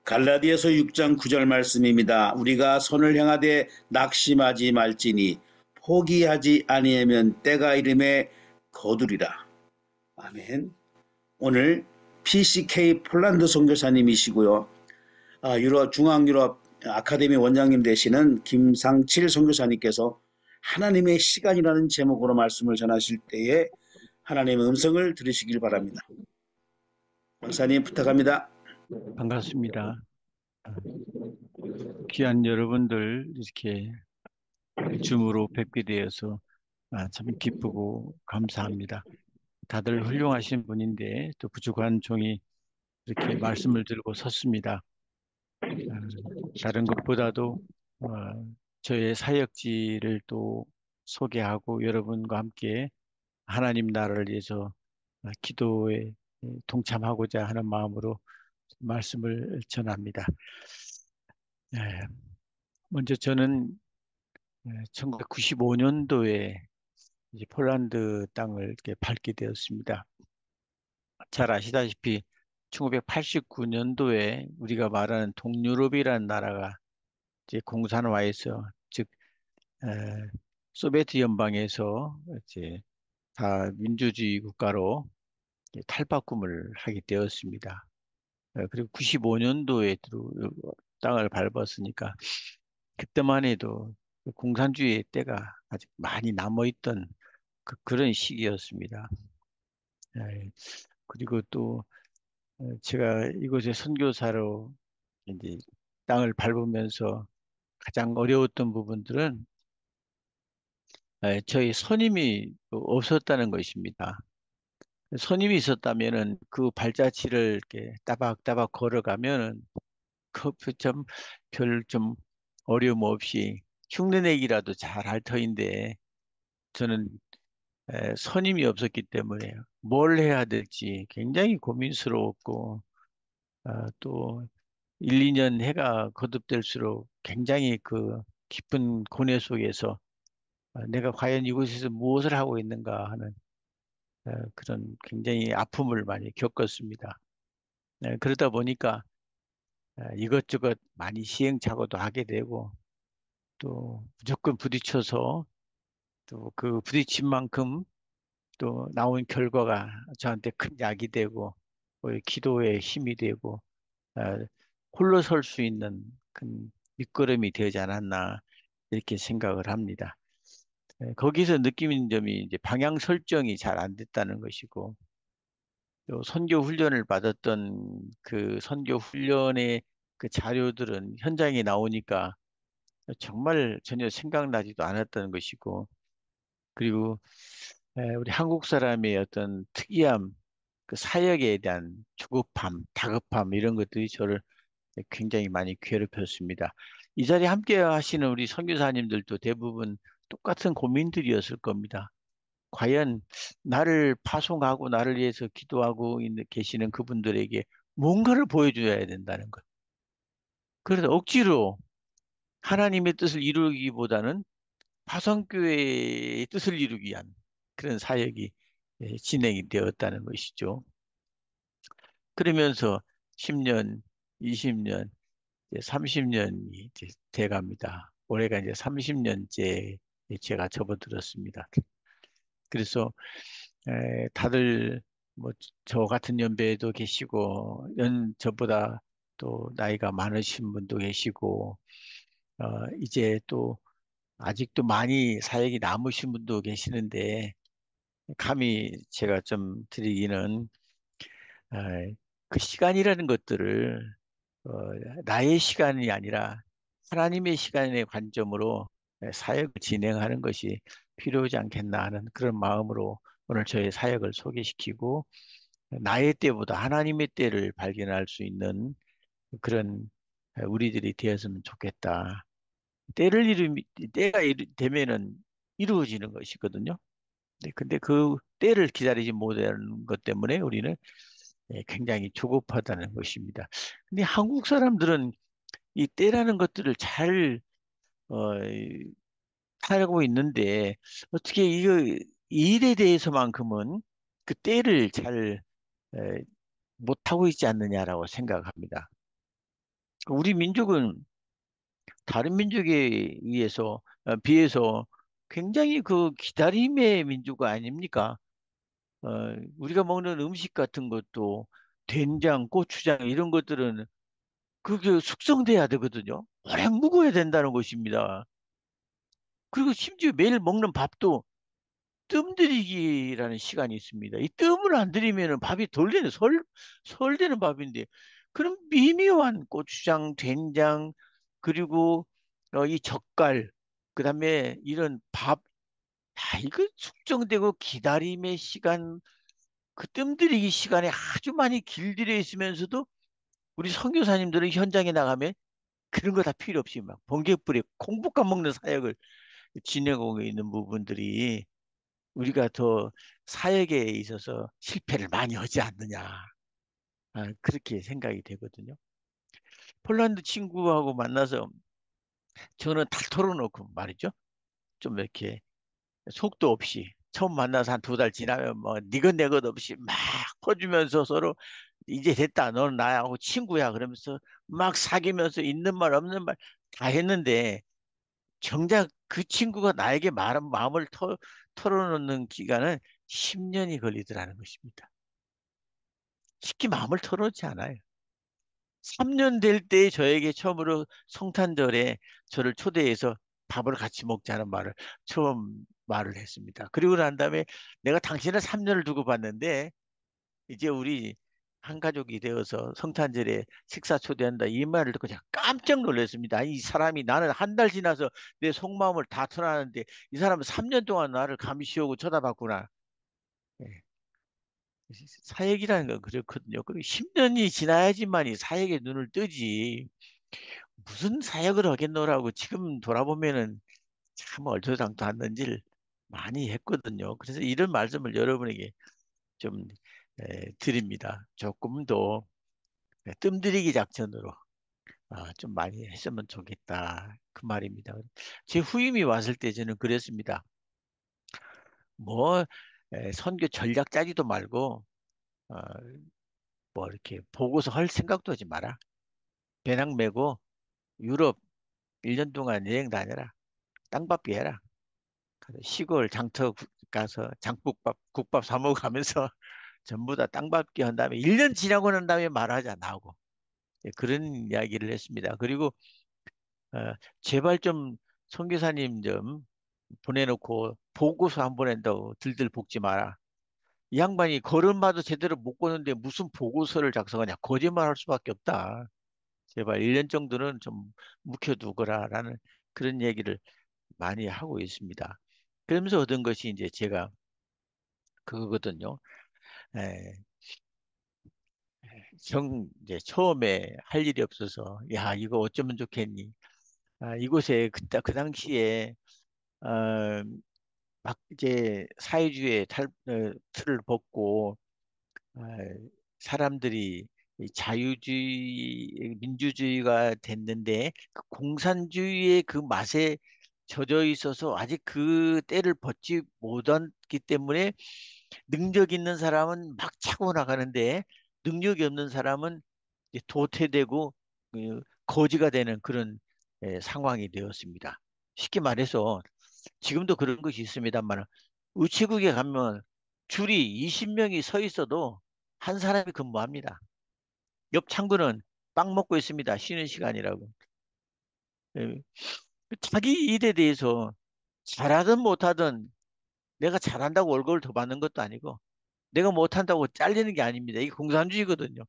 갈라디아서 6장 9절 말씀입니다. 우리가 선을 향하되 낙심하지 말지니 포기하지 아니하면 때가 이름에 거두리라. 아멘. 오늘 PCK 폴란드 선교사님이시고요. 유럽 중앙유럽 아카데미 원장님 되시는 김상칠 선교사님께서 하나님의 시간이라는 제목으로 말씀을 전하실 때에 하나님의 음성을 들으시길 바랍니다. 목사님 부탁합니다. 반갑습니다. 귀한 여러분들 이렇게 줌으로 뵙게 되어서 참 기쁘고 감사합니다. 다들 훌륭하신 분인데 또 부족한 종이 이렇게 말씀을 들고 섰습니다. 아, 다른 것보다도 어, 저의 사역지를 또 소개하고 여러분과 함께 하나님 나라를 위해서 기도에 동참하고자 하는 마음으로 말씀을 전합니다. 예, 먼저 저는 1995년도에 이제 폴란드 땅을 이렇게 밟게 되었습니다. 잘 아시다시피 1989년도에 우리가 말하는 동유럽이라는 나라가 이제 공산화해서 즉 에, 소비에트 연방에서 이제 다 민주주의 국가로 이제 탈바꿈을 하게 되었습니다. 그리고 95년도에 땅을 밟았으니까 그때만 해도 그 공산주의의 때가 아직 많이 남아있던 그런 시기였습니다. 예, 그리고 또 제가 이곳에 선교사로 이제 땅을 밟으면서 가장 어려웠던 부분들은 저희 선임이 없었다는 것입니다. 선임이 있었다면은 그 발자취를 이렇게 따박따박 걸어가면은 그좀별좀 어려움 없이 흉내내기라도 잘 할 터인데 저는 선임이 없었기 때문에 뭘 해야 될지 굉장히 고민스러웠고 또 1, 2년 해가 거듭될수록 굉장히 그 깊은 고뇌 속에서 내가 과연 이곳에서 무엇을 하고 있는가 하는 그런 굉장히 아픔을 많이 겪었습니다. 그러다 보니까 이것저것 많이 시행착오도 하게 되고 또 무조건 부딪혀서 또 그 부딪힌 만큼 또 나온 결과가 저한테 큰 약이 되고 기도에 힘이 되고 어, 홀로 설 수 있는 큰 밑거름이 되지 않았나 이렇게 생각을 합니다. 거기서 느끼는 점이 이제 방향 설정이 잘 안 됐다는 것이고 또 선교 훈련을 받았던 그 선교 훈련의 그 자료들은 현장에 나오니까 정말 전혀 생각나지도 않았다는 것이고 그리고 우리 한국 사람의 어떤 특이함, 그 사역에 대한 조급함, 다급함 이런 것들이 저를 굉장히 많이 괴롭혔습니다. 이 자리에 함께 하시는 우리 선교사님들도 대부분 똑같은 고민들이었을 겁니다. 과연 나를 파송하고 나를 위해서 기도하고 계시는 그분들에게 뭔가를 보여줘야 된다는 것. 그래서 억지로 하나님의 뜻을 이루기보다는 파송교회의 뜻을 이루기 위한 그런 사역이 진행이 되었다는 것이죠. 그러면서 10년, 20년, 30년이 이제 돼갑니다. 올해가 이제 30년째 제가 접어들었습니다. 그래서 다들 뭐 저 같은 연배도 계시고 저보다 또 나이가 많으신 분도 계시고 이제 또 아직도 많이 사역이 남으신 분도 계시는데 감히 제가 좀 드리기는 어, 그 시간이라는 것들을 어, 나의 시간이 아니라 하나님의 시간의 관점으로 사역을 진행하는 것이 필요하지 않겠나 하는 그런 마음으로 오늘 저의 사역을 소개시키고 나의 때보다 하나님의 때를 발견할 수 있는 그런 우리들이 되었으면 좋겠다. 때가 되면은 이루어지는 것이거든요. 네, 근데 그 때를 기다리지 못하는 것 때문에 우리는 굉장히 조급하다는 것입니다. 근데 한국 사람들은 이 때라는 것들을 잘 어, 살고 있는데 어떻게 이 일에 대해서만큼은 그 때를 잘 에, 못하고 있지 않느냐라고 생각합니다. 우리 민족은 다른 민족에 비해서 굉장히 그 기다림의 민족 아닙니까? 어, 우리가 먹는 음식 같은 것도 된장, 고추장 이런 것들은 그게 숙성돼야 되거든요. 오래 묵어야 된다는 것입니다. 그리고 심지어 매일 먹는 밥도 뜸 들이기라는 시간이 있습니다. 이 뜸을 안 들이면 밥이 덜 되는 설 되는 밥인데 그런 미묘한 고추장, 된장 그리고 이 젓갈 그다음에 이런 밥 이거 숙성되고 기다림의 시간 그 뜸 들이기 시간에 아주 많이 길들여 있으면서도 우리 선교사님들은 현장에 나가면 그런 거 다 필요 없이 막 번개불에 콩볶아 먹는 사역을 지내고 있는 부분들이 우리가 더 사역에 있어서 실패를 많이 하지 않느냐. 그렇게 생각이 되거든요. 폴란드 친구하고 만나서 저는 다 털어놓고 말이죠. 좀 이렇게 속도 없이 처음 만나서 한 두 달 지나면 뭐 니것 내것 없이 막 퍼주면서 서로 이제 됐다. 너는 나하고 친구야. 그러면서 막 사귀면서 있는 말 없는 말 다 했는데 정작 그 친구가 나에게 마음을 털어놓는 기간은 10년이 걸리더라는 것입니다. 쉽게 마음을 털어놓지 않아요. 3년 될 때 저에게 처음으로 성탄절에 저를 초대해서 밥을 같이 먹자는 말을 처음 말을 했습니다. 그리고 난 다음에 내가 당신을 3년을 두고 봤는데 이제 우리 한 가족이 되어서 성탄절에 식사 초대한다 이 말을 듣고 제가 깜짝 놀랐습니다. 아니, 이 사람이 나는 한 달 지나서 내 속마음을 다 털어놨는데 이 사람은 3년 동안 나를 감시하고 쳐다봤구나. 예. 사역이라는 건 그렇거든요. 그리고 10년이 지나야지만이 사역의 눈을 뜨지. 무슨 사역을 하겠노라고 지금 돌아보면은 참 얼토당토 않는 일 많이 했거든요. 그래서 이런 말씀을 여러분에게 좀 드립니다. 조금 더 뜸들이기 작전으로 좀 많이 했으면 좋겠다. 그 말입니다. 제 후임이 왔을 때 저는 그랬습니다. 뭐 선교 전략 짜지도 말고 어, 뭐 이렇게 보고서 할 생각도 하지 마라. 배낭 메고 유럽 1년 동안 여행 다녀라. 땅밟기 해라. 가서 시골 장터 가서 장국밥, 국밥 사 먹으면서 전부 다 땅밟기 한 다음에 1년 지나고 난 다음에 말하자 나오고 예, 그런 이야기를 했습니다. 그리고 어, 제발 좀 선교사님 좀 보내놓고 보고서 한 번 한다고 들들 볶지 마라. 이 양반이 걸음마도 제대로 못 걷는데 무슨 보고서를 작성하냐. 거짓말할 수밖에 없다. 제발 1년 정도는 좀 묵혀두거라라는 그런 얘기를 많이 하고 있습니다. 그러면서 얻은 것이 이제 제가 그거거든요. 에, 이제 처음에 할 일이 없어서 야 이거 어쩌면 좋겠니? 이곳에 그 당시에 어, 막 이제 사회주의의 틀을 벗고 어, 사람들이 이 자유주의, 민주주의가 됐는데 그 공산주의의 그 맛에 젖어 있어서 아직 그 때를 벗지 못했기 때문에 능력 있는 사람은 막 차고 나가는데 능력이 없는 사람은 이제 도태되고 거지가 되는 그런 상황이 되었습니다. 쉽게 말해서 지금도 그런 것이 있습니다만 우체국에 가면 줄이 20명이 서 있어도 한 사람이 근무합니다. 옆 창구는 빵 먹고 있습니다. 쉬는 시간이라고. 예, 자기 일에 대해서 잘하든 못하든 내가 잘한다고 월급을 더 받는 것도 아니고 내가 못한다고 잘리는 게 아닙니다. 이게 공산주의거든요.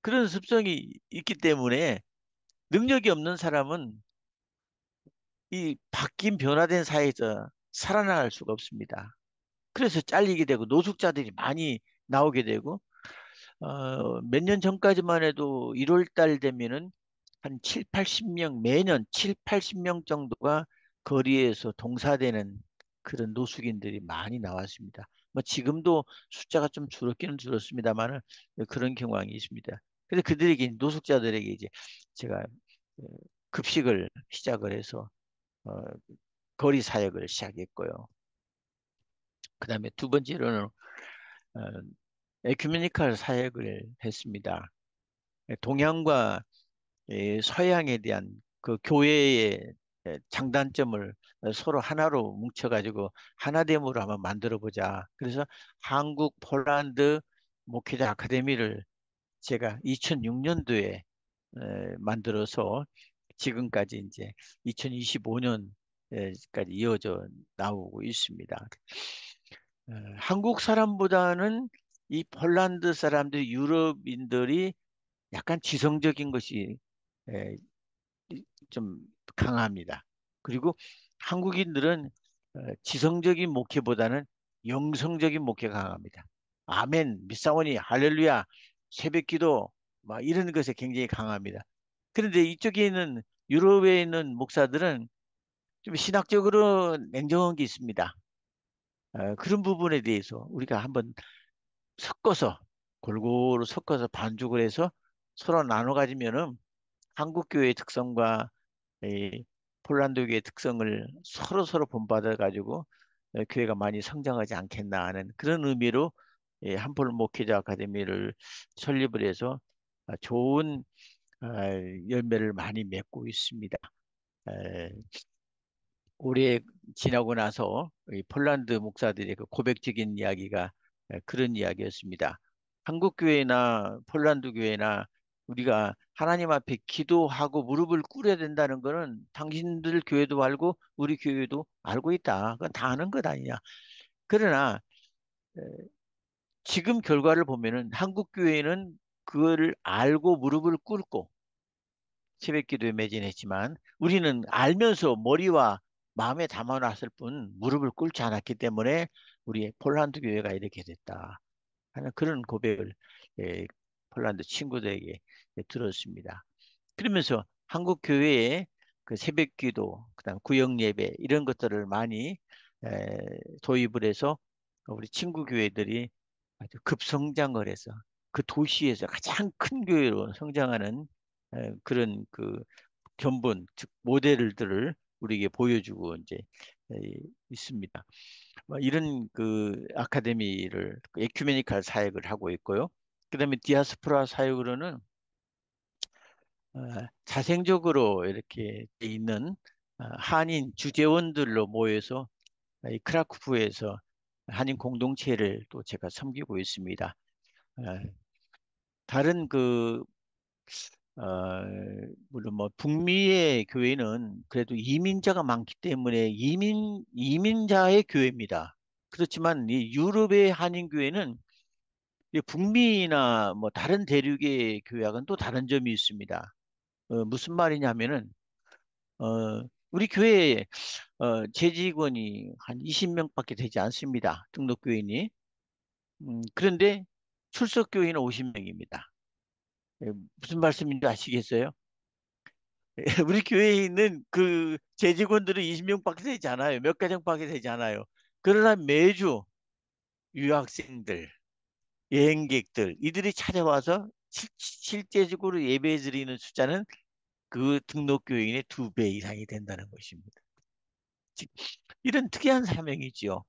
그런 습성이 있기 때문에 능력이 없는 사람은 이 바뀐 변화된 사회에서 살아나갈 수가 없습니다. 그래서 잘리게 되고 노숙자들이 많이 나오게 되고 몇 년 전까지만 해도 1월 달 되면은 한 7, 80명 매년 7, 80명 정도가 거리에서 동사되는 그런 노숙인들이 많이 나왔습니다. 뭐 지금도 숫자가 좀 줄었기는 줄었습니다만은 그런 경향이 있습니다. 그래서 그들에게 노숙자들에게 이제 제가 어, 급식을 시작을 해서 어, 거리 사역을 시작했고요. 그다음에 두 번째로는 어, 에큐메니컬 사역을 했습니다. 동양과 서양에 대한 그 교회의 장단점을 서로 하나로 뭉쳐가지고 하나됨으로 한번 만들어 보자. 그래서 한국 폴란드 목회자 아카데미를 제가 2006년도에 만들어서 지금까지 이제 2025년까지 이어져 나오고 있습니다. 한국 사람보다는 이 폴란드 사람들, 유럽인들이 약간 지성적인 것이 에, 좀 강합니다. 그리고 한국인들은 지성적인 목회보다는 영성적인 목회가 강합니다. 아멘, mid사오니, 할렐루야, 새벽기도 막 이런 것에 굉장히 강합니다. 그런데 이쪽에 있는 유럽에 있는 목사들은 좀 신학적으로 냉정한 게 있습니다. 그런 부분에 대해서 우리가 한번 섞어서 골고루 섞어서 반죽을 해서 서로 나눠 가지면은 한국 교회의 특성과 이 폴란드교의 특성을 서로 본받아 가지고 교회가 많이 성장하지 않겠나 하는 그런 의미로 한폴 목회자 아카데미를 설립을 해서 좋은 열매를 많이 맺고 있습니다. 에, 올해 지나고 나서 이 폴란드 목사들의 그 고백적인 이야기가 그런 이야기였습니다. 한국 교회나 폴란드 교회나 우리가 하나님 앞에 기도하고 무릎을 꿇어야 된다는 거는 당신들 교회도 알고 우리 교회도 알고 있다. 그건 다 아는 것 아니냐. 그러나 에, 지금 결과를 보면은 한국 교회는 그거를 알고 무릎을 꿇고 새벽 기도에 매진했지만 우리는 알면서 머리와 마음에 담아놨을 뿐 무릎을 꿇지 않았기 때문에 우리 폴란드 교회가 이렇게 됐다 하는 그런 고백을 예, 폴란드 친구들에게 들었습니다. 그러면서 한국 교회에 그 새벽 기도, 그다음 구역 예배 이런 것들을 많이 에, 도입을 해서 우리 친구 교회들이 아주 급성장을 해서 그 도시에서 가장 큰 교회로 성장하는 그런 그 견본, 즉 모델들을 우리에게 보여주고 이제 에, 있습니다. 뭐 이런 그 아카데미를 그 에큐메니칼 사역을 하고 있고요. 그다음에 디아스포라 사역으로는 자생적으로 이렇게 돼 있는 한인 주재원들로 모여서 이 크라쿠프에서 한인 공동체를 또 제가 섬기고 있습니다. 어, 다른 그 어, 물론 뭐 북미의 교회는 그래도 이민자가 많기 때문에 이민자의 교회입니다. 그렇지만 이 유럽의 한인 교회는 이 북미나 뭐 다른 대륙의 교회와는 또 다른 점이 있습니다. 무슨 말이냐면은 우리 교회에 재직원이 한 20명밖에 되지 않습니다. 등록 교인이. 그런데 출석 교인은 50명입니다. 무슨 말씀인지 아시겠어요? 우리 교회에 있는 그 재직원들은 20명밖에 되지 않아요. 몇 가정밖에 되지 않아요. 그러나 매주 유학생들, 여행객들, 이들이 찾아와서 실제적으로 예배 드리는 숫자는 그 등록 교인의 2배 이상이 된다는 것입니다. 즉, 이런 특이한 사명이지요.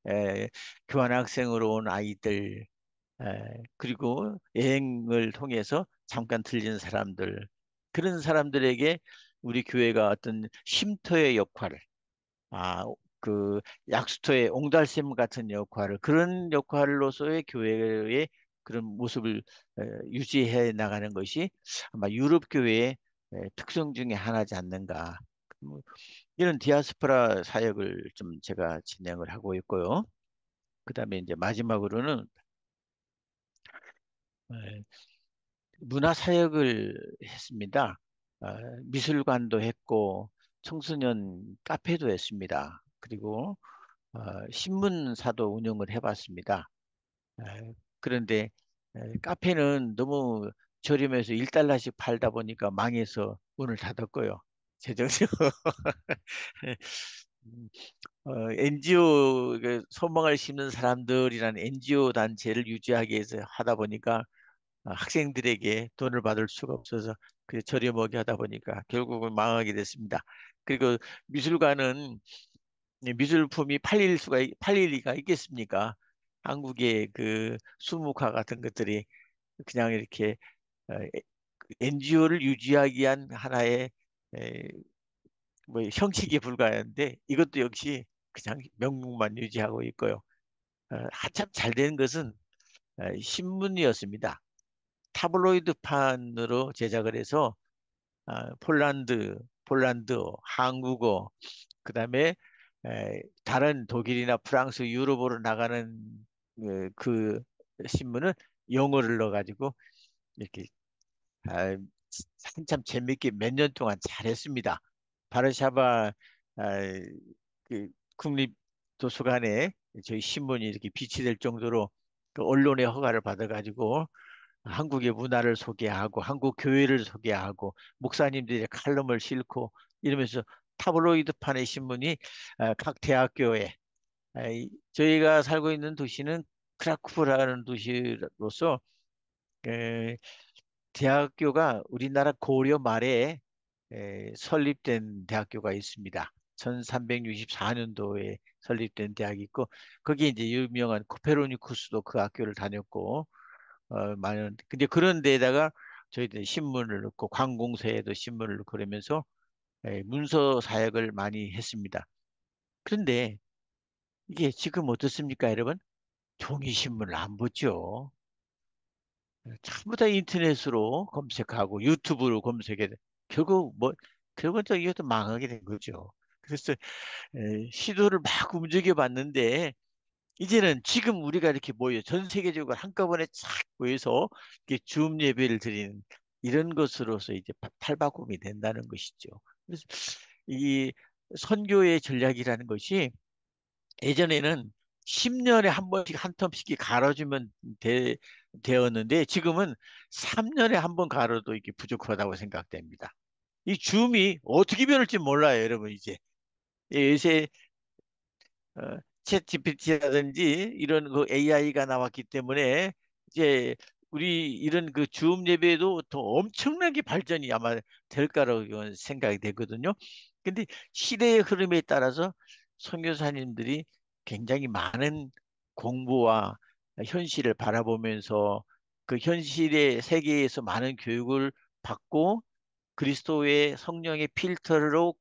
에, 교환학생으로 온 아이들, 그리고 여행을 통해서 잠깐 들린 사람들, 그런 사람들에게 우리 교회가 어떤 쉼터의 역할을, 아, 그 약수터의 옹달샘 같은 역할을, 그런 역할로서의 교회의 그런 모습을 유지해 나가는 것이 아마 유럽 교회의 특성 중에 하나지 않는가. 뭐 이런 디아스포라 사역을 좀 제가 진행을 하고 있고요. 그다음에 이제 마지막으로는 에, 문화 사역을 했습니다. 미술관도 했고 청소년 카페도 했습니다. 그리고 신문사도 운영을 해봤습니다. 그런데 카페는 너무 저렴해서 1달러씩 팔다 보니까 망해서 문을 닫았고요. 재정적으로 NGO 소망을 심는 사람들이라는 NGO 단체를 유지하기 위해서 하다 보니까 학생들에게 돈을 받을 수가 없어서 그 저렴하게 하다 보니까 결국은 망하게 됐습니다. 그리고 미술관은 미술품이 팔릴 리가 있겠습니까? 한국의 그 수묵화 같은 것들이 그냥 이렇게 어, NGO를 유지하기 위한 하나의 에, 뭐 형식에 불과한데 이것도 역시 그냥 명목만 유지하고 있고요. 한참 잘 된 것은 신문이었습니다. 타블로이드판으로 제작을 해서 폴란드어, 한국어, 그다음에 다른 독일이나 프랑스, 유럽으로 나가는 그 신문은 영어를 넣어가지고 이렇게 아, 한참 재밌게 몇 년 동안 잘했습니다. 바르샤바 그 국립도서관에 저희 신문이 이렇게 비치될 정도로 그 언론의 허가를 받아가지고 한국의 문화를 소개하고 한국 교회를 소개하고 목사님들의 칼럼을 싣고 이러면서 타블로이드판의 신문이 각 대학교에 저희가 살고 있는 도시는 크라쿠프라는 도시로서 에, 대학교가 우리나라 고려 말에 설립된 대학교가 있습니다. 1364년도에 설립된 대학이 있고 거기에 이제 유명한 코페르니쿠스도 그 학교를 다녔고 많은 근데 그런 데에다가 저희들 신문을 넣고 관공서에도 신문을 넣고 그러면서 문서 사역을 많이 했습니다. 그런데 이게 지금 어떻습니까, 여러분? 종이 신문을 안 보죠. 전부 다 인터넷으로 검색하고 유튜브로 검색해. 결국 뭐 결국은 또 이것도 망하게 된 거죠. 그래서 시도를 막 움직여 봤는데 이제는 지금 우리가 이렇게 모여 전 세계적으로 한꺼번에 쫙 모여서 이렇게 줌 예배를 드리는 이런 것으로서 이제 탈바꿈이 된다는 것이죠. 그래서 이 선교의 전략이라는 것이 예전에는 10년에 한 번씩 한 텀씩 갈아주면 되었는데 지금은 3년에 한 번 갈아도 이게 부족하다고 생각됩니다. 이 줌이 어떻게 변할지 몰라요, 여러분 이제. 요새 챗 GPT라든지 이런 그 AI가 나왔기 때문에 이제 우리 이런 그 줌 예배도 더 엄청나게 발전이 아마 될 거라고 생각이 되거든요. 근데 시대의 흐름에 따라서 선교사님들이 굉장히 많은 공부와 현실을 바라보면서 그 현실의 세계에서 많은 교육을 받고 그리스도의 성령의 필터로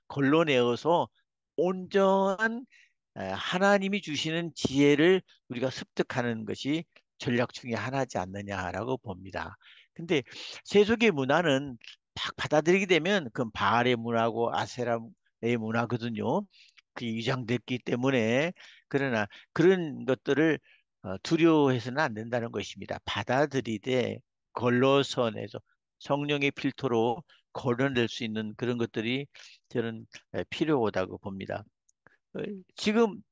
걸러내어서 온전한 하나님이 주시는 지혜를 우리가 습득하는 것이 전략 중에 하나지 않느냐라고 봅니다. 근데 세속의 문화는 막 받아들이게 되면 그건 바알의 문화고 아세라의 문화거든요. 그 위장됐기 때문에 그러나 그런 것들을 두려워해서는 안 된다는 것입니다. 받아들이되 걸러서내서 성령의 필터로 걸러낼 수 있는 그런 것들이 저는 필요하다고 봅니다. 어, 지금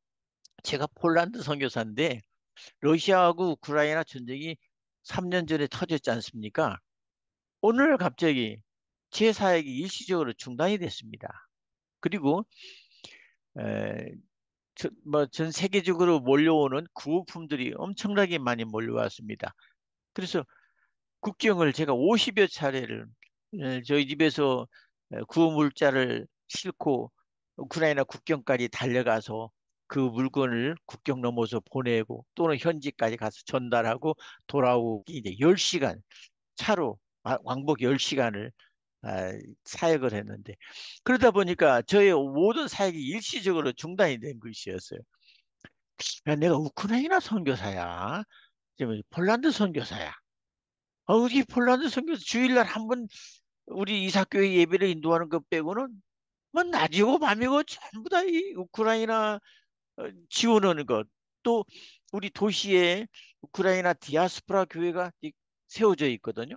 제가 폴란드 선교사인데 러시아하고 우크라이나 전쟁이 3년 전에 터졌지 않습니까? 오늘 갑자기 제 사역이 일시적으로 중단이 됐습니다. 그리고 뭐전 세계적으로 몰려오는 구호품들이 엄청나게 많이 몰려왔습니다. 그래서 국경을 제가 50여 차례를 저희 집에서 구호물자를 싣고 우크라이나 국경까지 달려가서 그 물건을 국경 넘어서 보내고 또는 현지까지 가서 전달하고 돌아오기 이제 10시간 차로 왕복 10시간을 사역을 했는데 그러다 보니까 저의 모든 사역이 일시적으로 중단이 된 것이었어요. 야, 내가 우크라이나 선교사야. 지금 폴란드 선교사야. 우리 폴란드 선교사 주일날 한 번 우리 이사교회 예배를 인도하는 것 빼고는 뭐 낮이고 밤이고 전부 다 이 우크라이나 지원하는 것. 또 우리 도시에 우크라이나 디아스포라 교회가 세워져 있거든요.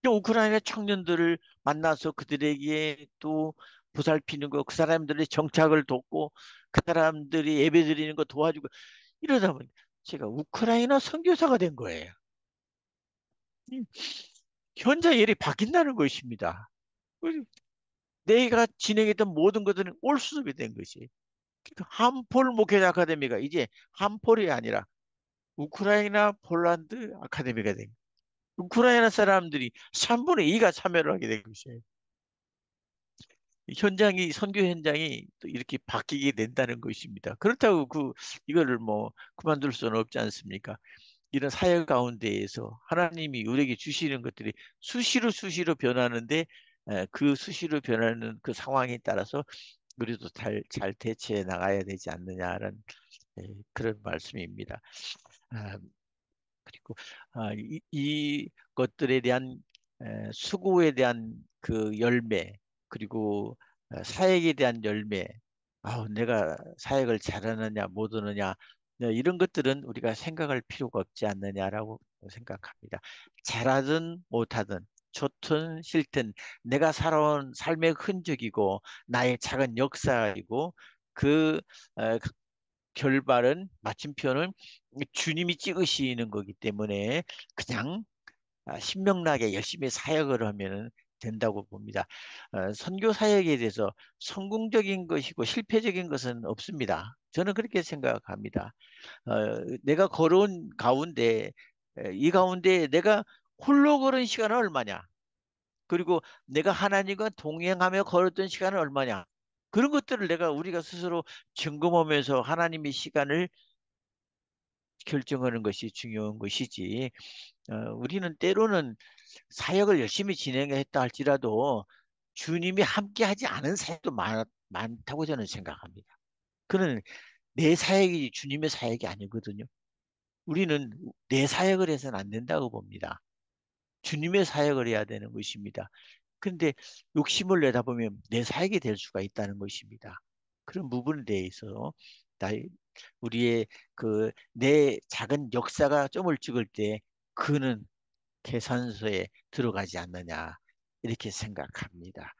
우크라이나 청년들을 만나서 그들에게 또 보살피는 거, 그 사람들의 정착을 돕고 그 사람들이 예배 드리는 거 도와주고 이러다 보니 제가 우크라이나 선교사가 된 거예요. 이 현장 일이 바뀐다는 것입니다. 내가 진행했던 모든 것들은 올 수습이 된 것이. 그러니까 한폴 목회자 아카데미가 이제 한폴이 아니라 우크라이나 폴란드 아카데미가 된 거예요. 우크라이나 사람들이 3분의 2가 참여를 하게 된 것이에요. 현장이 선교 현장이 또 이렇게 바뀌게 된다는 것입니다. 그렇다고 이거를 뭐 그만둘 수는 없지 않습니까? 이런 사역 가운데에서 하나님이 우리에게 주시는 것들이 수시로 변하는데 그 수시로 변하는 그 상황에 따라서 우리도 잘 대처해 나가야 되지 않느냐라는 그런 말씀입니다. 아, 그리고 이 것들에 대한 수고에 대한 그 열매 그리고 사역에 대한 열매 내가 사역을 잘하느냐 못하느냐 이런 것들은 우리가 생각할 필요가 없지 않느냐라고 생각합니다. 잘하든 못하든 좋든 싫든 내가 살아온 삶의 흔적이고 나의 작은 역사이고 그 결말은 마침표는 주님이 찍으시는 거기 때문에 그냥 신명나게 열심히 사역을 하면 된다고 봅니다. 선교 사역에 대해서 성공적인 것이고 실패적인 것은 없습니다. 저는 그렇게 생각합니다. 내가 걸어온 가운데 이 가운데 내가 홀로 걸은 시간은 얼마냐? 그리고 내가 하나님과 동행하며 걸었던 시간은 얼마냐? 그런 것들을 우리가 스스로 점검하면서 하나님의 시간을 결정하는 것이 중요한 것이지. 우리는 때로는 사역을 열심히 진행했다 할지라도 주님이 함께하지 않은 사역도 많다고 저는 생각합니다. 그는 내 사역이 주님의 사역이 아니거든요. 우리는 내 사역을 해서는 안 된다고 봅니다. 주님의 사역을 해야 되는 것입니다. 그런데 욕심을 내다 보면 내 사역이 될 수가 있다는 것입니다. 그런 부분에 대해서 나 우리의 그 내 작은 역사가 점을 찍을 때 그는 계산서에 들어가지 않느냐 이렇게 생각합니다.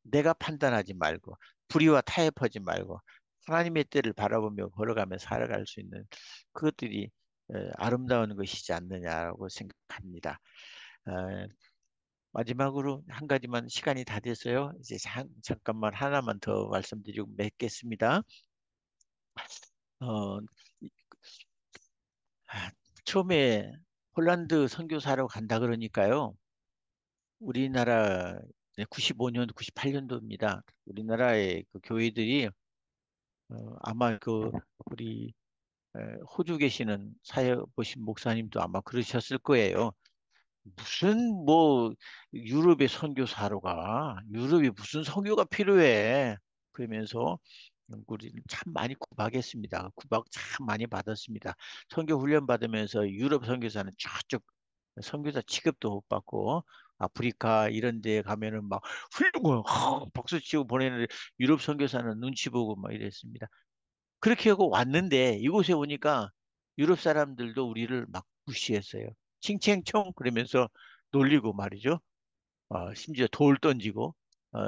내가 판단하지 말고 불의와 타협하지 말고 하나님의 때를 바라보며 걸어가며 살아갈 수 있는 그것들이 아름다운 것이지 않느냐고 생각합니다. 어, 마지막으로 한 가지만 시간이 다 됐어요. 이제 잠깐만 하나만 더 말씀드리고 맺겠습니다. 어, 아, 처음에 폴란드 선교사로 간다 그러니까요. 우리나라 95년, 98년도입니다. 우리나라의 그 교회들이 아마 그 우리 호주 계시는 사역 보신 목사님도 아마 그러셨을 거예요. 무슨 뭐 유럽의 선교사로 가? 유럽이 무슨 선교가 필요해? 그러면서 우리는 참 많이 구박했습니다. 구박 참 많이 받았습니다. 선교 훈련 받으면서 유럽 선교사는 저쪽 선교사 취급도 못 받고 아프리카 이런 데 가면은 막 훌륭한 박수 치고 보내는데 유럽 선교사는 눈치 보고 막 이랬습니다. 그렇게 하고 왔는데 이곳에 오니까 유럽 사람들도 우리를 막 무시했어요. 칭칭총 그러면서 놀리고 말이죠. 심지어 돌 던지고 어,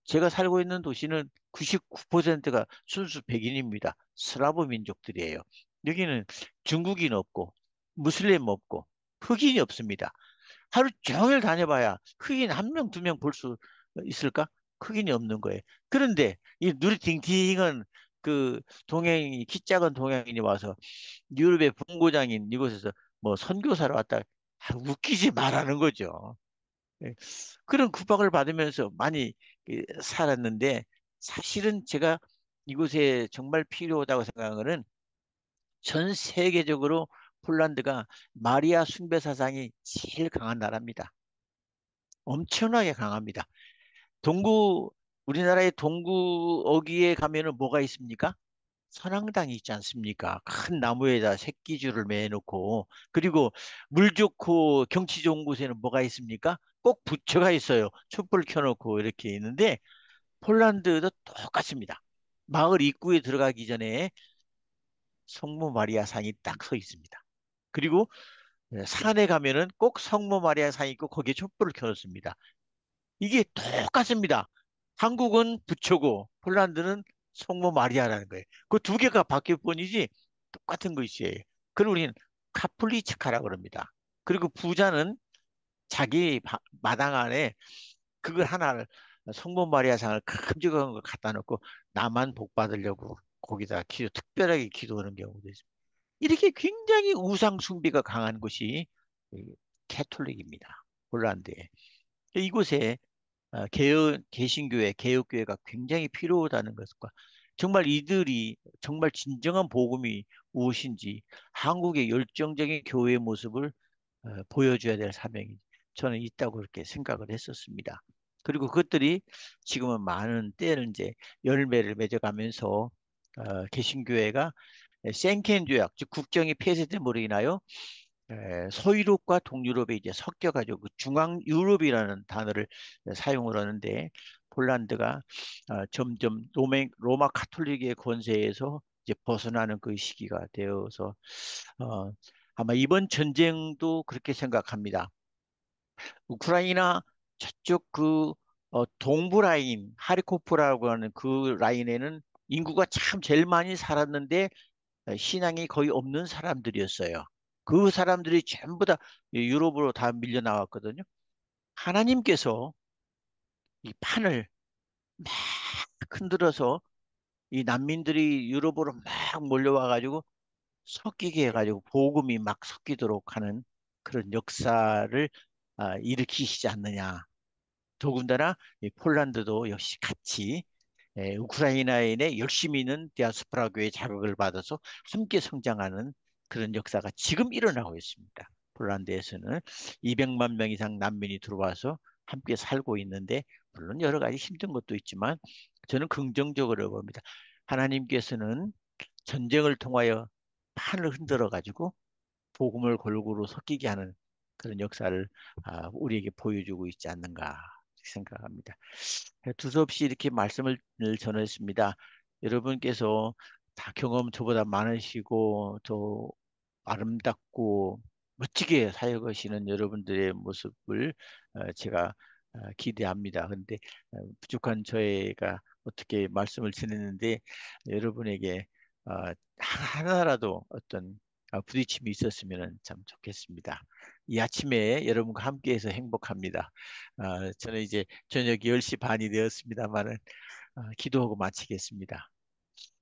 제가 살고 있는 도시는 99%가 순수 백인입니다. 스라브 민족들이에요. 여기는 중국인 없고 무슬림 없고 흑인이 없습니다. 하루 종일 다녀봐야 흑인 한 명, 두 명 볼 수 있을까? 흑인이 없는 거예요. 그런데 이 누리팅팅한 그 동양인이, 키 작은 동양인이 와서 유럽의 본고장인 이곳에서 뭐 선교사로 왔다. 웃기지 말라는 거죠. 예. 그런 구박을 받으면서 많이 살았는데 사실은 제가 이곳에 정말 필요하다고 생각하는 전 세계적으로 폴란드가 마리아 숭배 사상이 제일 강한 나라입니다. 엄청나게 강합니다. 동구 우리나라의 동구 어귀에 가면은 뭐가 있습니까? 선앙당이 있지 않습니까? 큰 나무에다 새끼줄을 매놓고 그리고 물 좋고 경치 좋은 곳에는 뭐가 있습니까? 꼭 부처가 있어요. 촛불 켜놓고 이렇게 있는데 폴란드도 똑같습니다. 마을 입구에 들어가기 전에 성모 마리아 상이 딱 서 있습니다. 그리고 산에 가면은 꼭 성모 마리아 상이 있고 거기에 촛불을 켜놓습니다. 이게 똑같습니다. 한국은 부처고 폴란드는 성모 마리아라는 거예요. 그 두 개가 바뀔 뿐이지 똑같은 것이에요. 그걸 우리는 카플리츠카라고 그럽니다. 그리고 부자는 자기 마당 안에 그걸 하나를 성모 마리아 상을 큼직한 걸 갖다 놓고 나만 복 받으려고 거기다 특별하게 기도하는 경우도 있습니다. 이렇게 굉장히 우상 숭배가 강한 곳이 이 캐톨릭입니다. 폴란드에. 이곳에 개신교회, 개혁교회가 굉장히 필요하다는 것과 정말 이들이 정말 진정한 복음이 무엇인지 한국의 열정적인 교회의 모습을 보여줘야 될 사명이 저는 있다고 그렇게 생각을 했었습니다. 그리고 그것들이 지금은 많은 때를 이제 열매를 맺어가면서 개신교회가 생켄 조약, 즉 국경이 폐쇄됨으로 인하여 서유럽과 동유럽에 이제 섞여가지고 그 중앙 유럽이라는 단어를 사용을 하는데 폴란드가 점점 로마 카톨릭의 권세에서 이제 벗어나는 그 시기가 되어서 어, 아마 이번 전쟁도 그렇게 생각합니다. 우크라이나 저쪽 그 동부 라인 하리코프라고 하는 그 라인에는 인구가 참 제일 많이 살았는데 신앙이 거의 없는 사람들이었어요. 그 사람들이 전부 다 유럽으로 다 밀려 나왔거든요. 하나님께서 이 판을 막 흔들어서 이 난민들이 유럽으로 막 몰려와 가지고 섞이게 해가지고 복음이 막 섞이도록 하는 그런 역사를 일으키시지 않느냐. 더군다나 이 폴란드도 역시 같이 우크라이나인의 열심히 있는 디아스포라 교회 자극을 받아서 함께 성장하는 그런 역사가 지금 일어나고 있습니다. 폴란드에서는 200만 명 이상 난민이 들어와서 함께 살고 있는데 물론 여러 가지 힘든 것도 있지만 저는 긍정적으로 봅니다. 하나님께서는 전쟁을 통하여 판을 흔들어 가지고 복음을 골고루 섞이게 하는 그런 역사를 우리에게 보여주고 있지 않는가 생각합니다. 두서없이 이렇게 말씀을 전했습니다. 여러분께서 다 경험 저보다 많으시고 더 아름답고 멋지게 사역하시는 여러분들의 모습을 제가 기대합니다. 그런데 부족한 저희가 어떻게 말씀을 드렸는데 여러분에게 하나라도 어떤 부딪힘이 있었으면 참 좋겠습니다. 이 아침에 여러분과 함께해서 행복합니다. 저는 이제 저녁 10시 반이 되었습니다만은 기도하고 마치겠습니다.